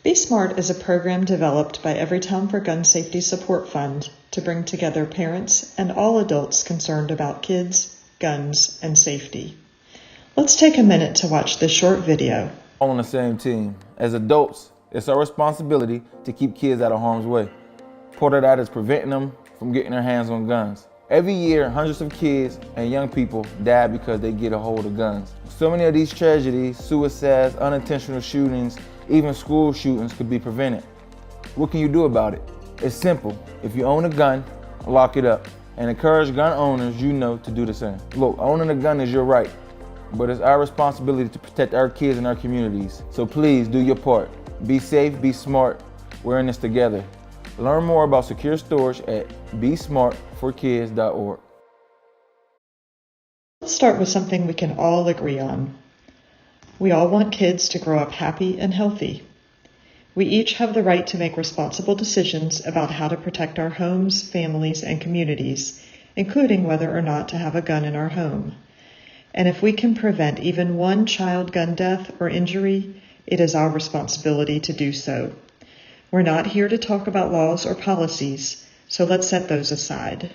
Be Smart is a program developed by Everytown for Gun Safety Support Fund to bring together parents and all adults concerned about kids, guns, and safety. Let's take a minute to watch this short video. All on the same team. As adults, it's our responsibility to keep kids out of harm's way. Part of that is preventing them from getting their hands on guns. Every year, hundreds of kids and young people die because they get a hold of guns. So many of these tragedies, suicides, unintentional shootings, even school shootings could be prevented. What can you do about it? It's simple. If you own a gun, lock it up and encourage gun owners you know to do the same. Look, owning a gun is your right, but it's our responsibility to protect our kids and our communities. So please do your part. Be safe, be smart. We're in this together. Learn more about secure storage at besmartforkids.org. Let's start with something we can all agree on. We all want kids to grow up happy and healthy. We each have the right to make responsible decisions about how to protect our homes, families, and communities, including whether or not to have a gun in our home. And if we can prevent even one child gun death or injury, it is our responsibility to do so. We're not here to talk about laws or policies, so let's set those aside.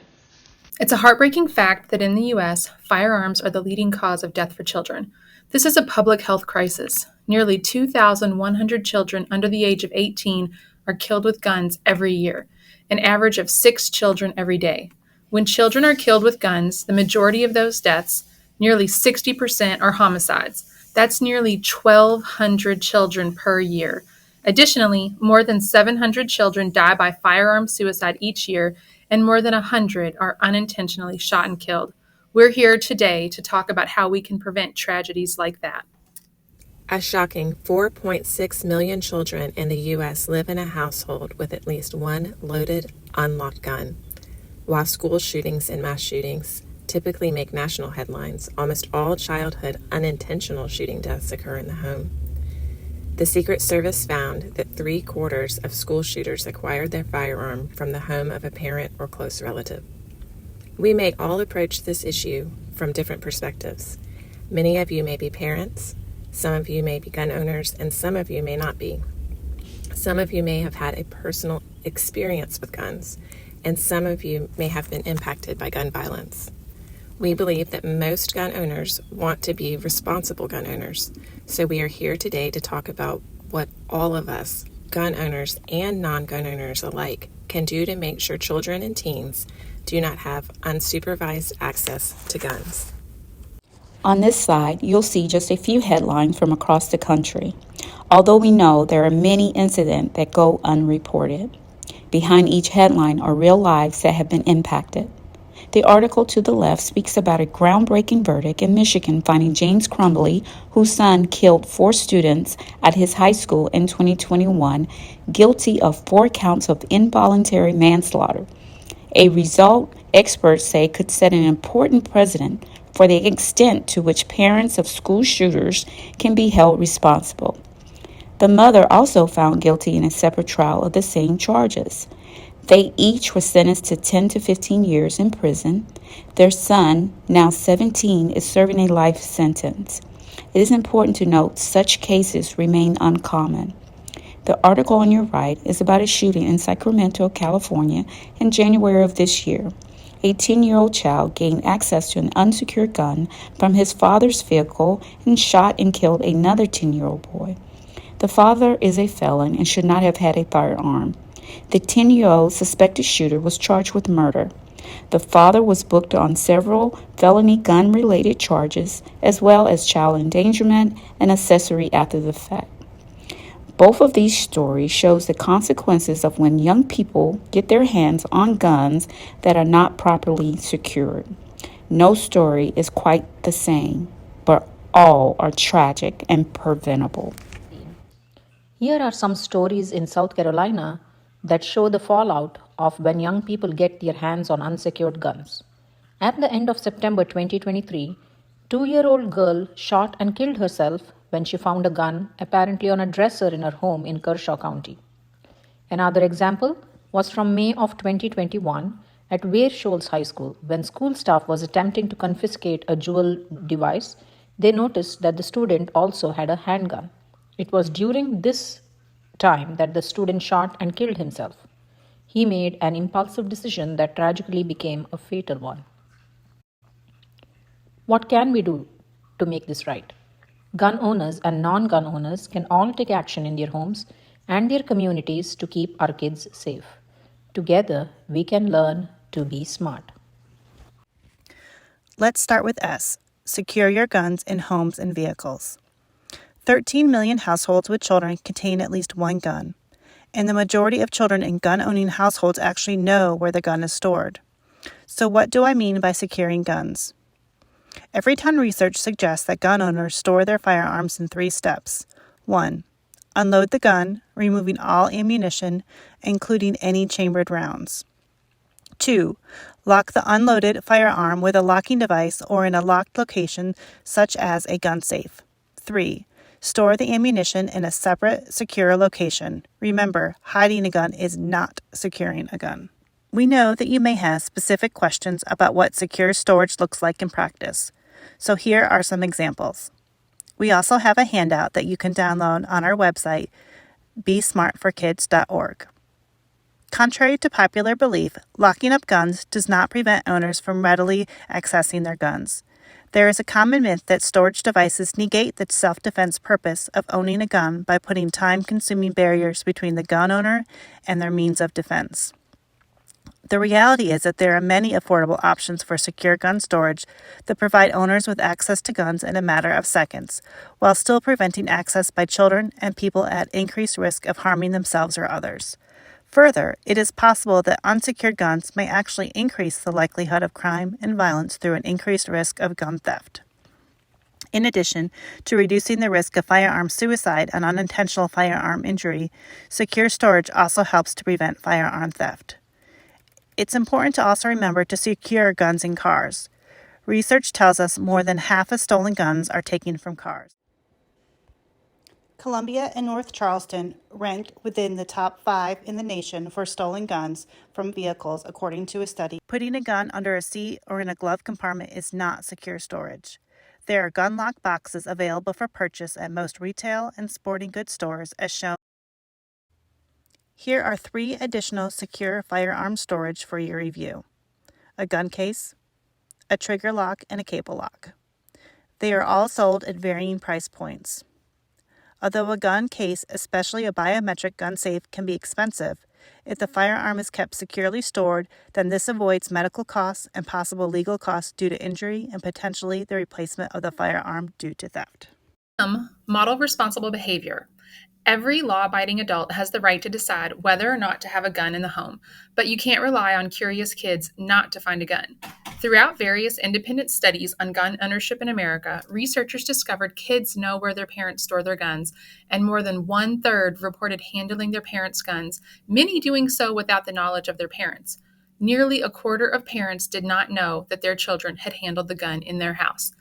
It's a heartbreaking fact that in the U.S., firearms are the leading cause of death for children. This is a public health crisis. Nearly 2,100 children under the age of 18 are killed with guns every year, an average of 6 children every day. When children are killed with guns, the majority of those deaths, nearly 60%, are homicides. That's nearly 1,200 children per year. Additionally, more than 700 children die by firearm suicide each year, and more than 100 are unintentionally shot and killed. We're here today to talk about how we can prevent tragedies like that. A shocking 4.6 million children in the U.S. live in a household with at least one loaded, unlocked gun. While school shootings and mass shootings typically make national headlines, almost all childhood unintentional shooting deaths occur in the home. The Secret Service found that 3/4 of school shooters acquired their firearm from the home of a parent or close relative. We may all approach this issue from different perspectives. Many of you may be parents, some of you may be gun owners, and some of you may not be. Some of you may have had a personal experience with guns, and some of you may have been impacted by gun violence. We believe that most gun owners want to be responsible gun owners, so we are here today to talk about what all of us, gun owners and non-gun owners alike, can do to make sure children and teens do not have unsupervised access to guns. On this slide, you'll see just a few headlines from across the country, although we know there are many incidents that go unreported. Behind each headline are real lives that have been impacted. The article to the left speaks about a groundbreaking verdict in Michigan finding James Crumbley, whose son killed 4 students at his high school in 2021, guilty of 4 counts of involuntary manslaughter. A result experts say could set an important precedent for the extent to which parents of school shooters can be held responsible. The mother also found guilty in a separate trial of the same charges. They each were sentenced to 10 to 15 years in prison. Their son, now 17, is serving a life sentence. It is important to note such cases remain uncommon. The article on your right is about a shooting in Sacramento, California in January of this year. A 10-year-old child gained access to an unsecured gun from his father's vehicle and shot and killed another 10-year-old boy. The father is a felon and should not have had a firearm. The 10-year-old suspected shooter was charged with murder. The father was booked on several felony gun-related charges, as well as child endangerment and accessory after the fact. Both of these stories shows the consequences of when young people get their hands on guns that are not properly secured. No story is quite the same, but all are tragic and preventable. Here are some stories in South Carolina that show the fallout of when young people get their hands on unsecured guns. At the end of September 2023, 2-year-old girl shot and killed herself when she found a gun apparently on a dresser in her home in Kershaw County. Another example was from May of 2021 at Ware Shoals High School. When school staff was attempting to confiscate a jewel device, they noticed that the student also had a handgun. It was during this time that the student shot and killed himself. He made an impulsive decision that tragically became a fatal one. What can we do to make this right? Gun owners and non gun owners can all take action in their homes and their communities to keep our kids safe. Together, we can learn to be smart. Let's start with S. Secure your guns in homes and vehicles. 13 million households with children contain at least one gun, and the majority of children in gun-owning households actually know where the gun is stored. So what do I mean by securing guns? Everytown research suggests that gun owners store their firearms in 3 steps. 1. Unload the gun, removing all ammunition, including any chambered rounds. 2. Lock the unloaded firearm with a locking device or in a locked location such as a gun safe. 3. Store the ammunition in a separate, secure location. Remember, hiding a gun is not securing a gun. We know that you may have specific questions about what secure storage looks like in practice, so here are some examples. We also have a handout that you can download on our website, besmartforkids.org. Contrary to popular belief, locking up guns does not prevent owners from readily accessing their guns. There is a common myth that storage devices negate the self-defense purpose of owning a gun by putting time-consuming barriers between the gun owner and their means of defense. The reality is that there are many affordable options for secure gun storage that provide owners with access to guns in a matter of seconds, while still preventing access by children and people at increased risk of harming themselves or others. Further, it is possible that unsecured guns may actually increase the likelihood of crime and violence through an increased risk of gun theft. In addition to reducing the risk of firearm suicide and unintentional firearm injury, secure storage also helps to prevent firearm theft. It's important to also remember to secure guns in cars. Research tells us more than half of stolen guns are taken from cars. Columbia and North Charleston ranked within the top 5 in the nation for stolen guns from vehicles, according to a study. Putting a gun under a seat or in a glove compartment is not secure storage. There are gun lock boxes available for purchase at most retail and sporting goods stores, as shown. Here are 3 additional secure firearm storage for your review: a gun case, a trigger lock, and a cable lock. They are all sold at varying price points. Although a gun case, especially a biometric gun safe, can be expensive, if the firearm is kept securely stored, then this avoids medical costs and possible legal costs due to injury and potentially the replacement of the firearm due to theft. Model responsible behavior. Every law-abiding adult has the right to decide whether or not to have a gun in the home, but you can't rely on curious kids not to find a gun. Throughout various independent studies on gun ownership in America, researchers discovered kids know where their parents store their guns, and more than 1/3 reported handling their parents' guns, many doing so without the knowledge of their parents. Nearly a quarter of parents did not know that their children had handled the gun in their house.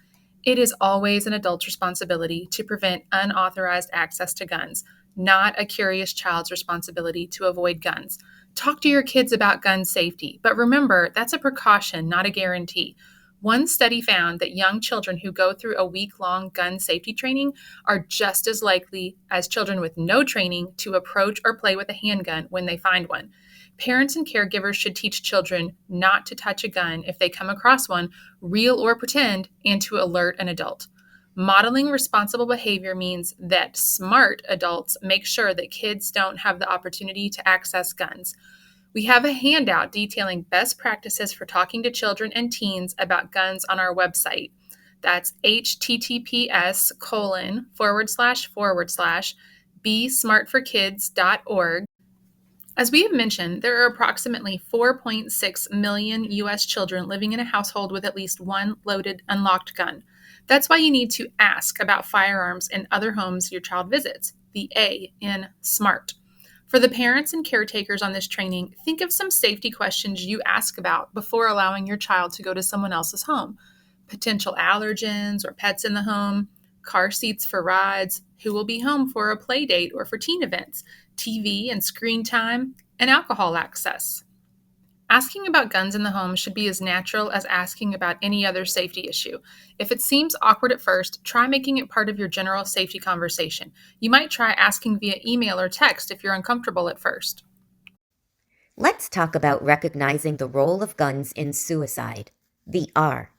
It is always an adult's responsibility to prevent unauthorized access to guns, not a curious child's responsibility to avoid guns. Talk to your kids about gun safety, but remember, that's a precaution, not a guarantee. One study found that young children who go through a week-long gun safety training are just as likely as children with no training to approach or play with a handgun when they find one. Parents and caregivers should teach children not to touch a gun if they come across one, real or pretend, and to alert an adult. Modeling responsible behavior means that smart adults make sure that kids don't have the opportunity to access guns. We have a handout detailing best practices for talking to children and teens about guns on our website. That's https://besmartforkids.org. As we have mentioned, there are approximately 4.6 million U.S. children living in a household with at least one loaded, unlocked gun. That's why you need to ask about firearms in other homes your child visits, the A in SMART. For the parents and caretakers on this training, think of some safety questions you ask about before allowing your child to go to someone else's home. Potential allergens or pets in the home, car seats for rides, who will be home for a play date or for teen events, TV and screen time, and alcohol access. Asking about guns in the home should be as natural as asking about any other safety issue. If it seems awkward at first, try making it part of your general safety conversation. You might try asking via email or text if you're uncomfortable at first. Let's talk about recognizing the role of guns in suicide, the R.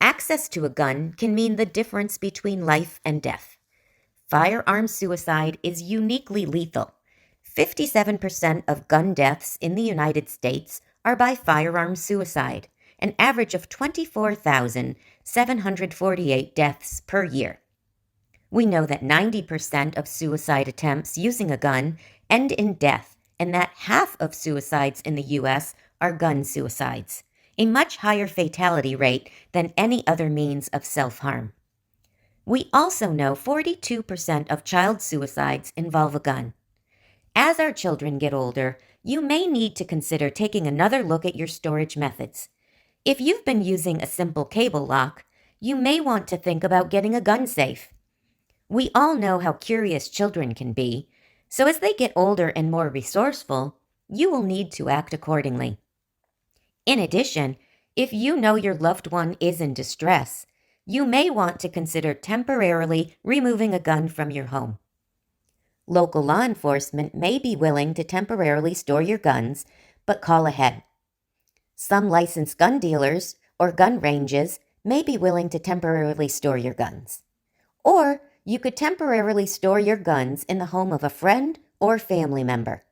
Access to a gun can mean the difference between life and death. Firearm suicide is uniquely lethal. 57% of gun deaths in the United States are by firearm suicide, an average of 24,748 deaths per year. We know that 90% of suicide attempts using a gun end in death, and that half of suicides in the U.S. are gun suicides, a much higher fatality rate than any other means of self-harm. We also know 42% of child suicides involve a gun. As our children get older, you may need to consider taking another look at your storage methods. If you've been using a simple cable lock, you may want to think about getting a gun safe. We all know how curious children can be, so as they get older and more resourceful, you will need to act accordingly. In addition, if you know your loved one is in distress, you may want to consider temporarily removing a gun from your home. Local law enforcement may be willing to temporarily store your guns, but call ahead. Some licensed gun dealers or gun ranges may be willing to temporarily store your guns. Or you could temporarily store your guns in the home of a friend or family member.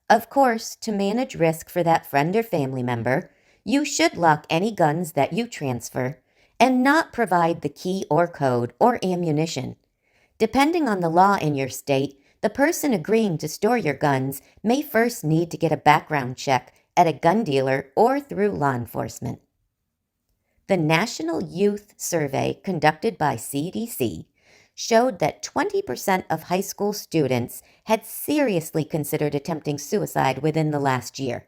Of course, to manage risk for that friend or family member, you should lock any guns that you transfer and not provide the key or code or ammunition. Depending on the law in your state, the person agreeing to store your guns may first need to get a background check at a gun dealer or through law enforcement. The National Youth Survey conducted by CDC showed that 20% of high school students had seriously considered attempting suicide within the last year.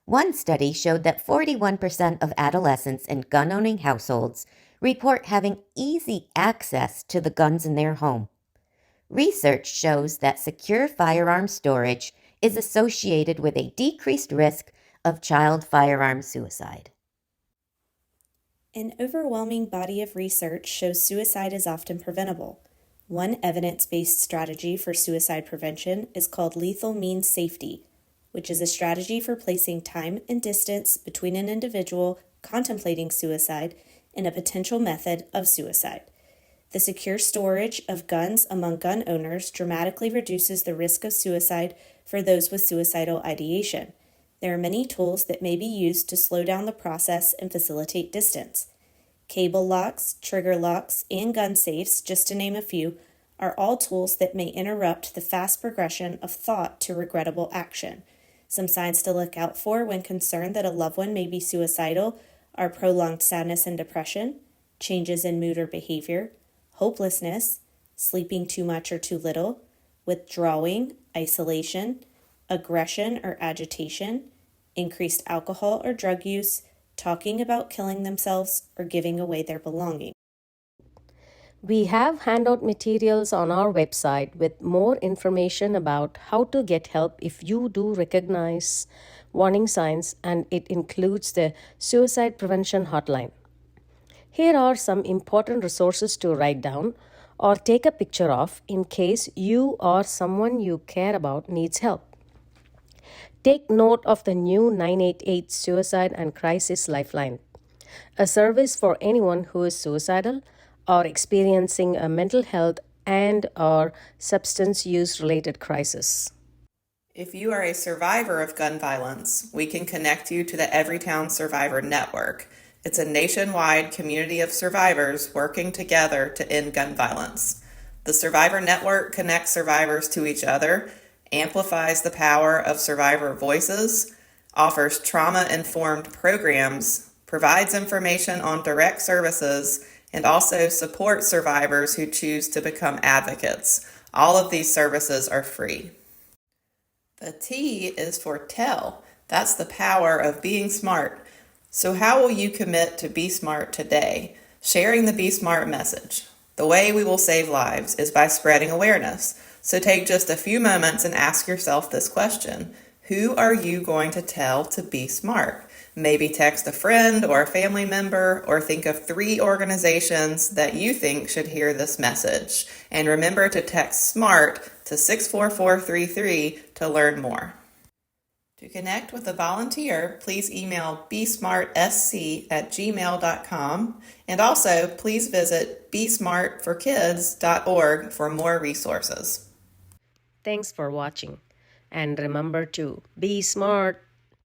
One study showed that 41% of adolescents in gun-owning households report having easy access to the guns in their home. Research shows that secure firearm storage is associated with a decreased risk of child firearm suicide. An overwhelming body of research shows suicide is often preventable. One evidence-based strategy for suicide prevention is called lethal means safety, which is a strategy for placing time and distance between an individual contemplating suicide and a potential method of suicide. The secure storage of guns among gun owners dramatically reduces the risk of suicide for those with suicidal ideation. There are many tools that may be used to slow down the process and facilitate distance. Cable locks, trigger locks, and gun safes, just to name a few, are all tools that may interrupt the fast progression of thought to regrettable action. Some signs to look out for when concerned that a loved one may be suicidal are prolonged sadness and depression, changes in mood or behavior, hopelessness, sleeping too much or too little, withdrawing, isolation, aggression or agitation, increased alcohol or drug use, talking about killing themselves, or giving away their belongings. We have handout materials on our website with more information about how to get help if you do recognize warning signs, and it includes the suicide prevention hotline. Here are some important resources to write down or take a picture of in case you or someone you care about needs help. Take note of the new 988 Suicide and Crisis Lifeline, a service for anyone who is suicidal or experiencing a mental health and/or substance use related crisis. If you are a survivor of gun violence, we can connect you to the Everytown Survivor Network. It's a nationwide community of survivors working together to end gun violence. The Survivor Network connects survivors to each other, amplifies the power of survivor voices, offers trauma-informed programs, provides information on direct services, and also supports survivors who choose to become advocates. All of these services are free. The T is for tell. That's the power of being smart. So how will you commit to be smart today? Sharing the Be Smart message. The way we will save lives is by spreading awareness. So take just a few moments and ask yourself this question. Who are you going to tell to be smart? Maybe text a friend or a family member, or think of 3 organizations that you think should hear this message. And remember to text SMART to 64433 to learn more. To connect with a volunteer, please email besmartsc@gmail.com, and also please visit besmartforkids.org for more resources. Thanks for watching. And remember to be smart.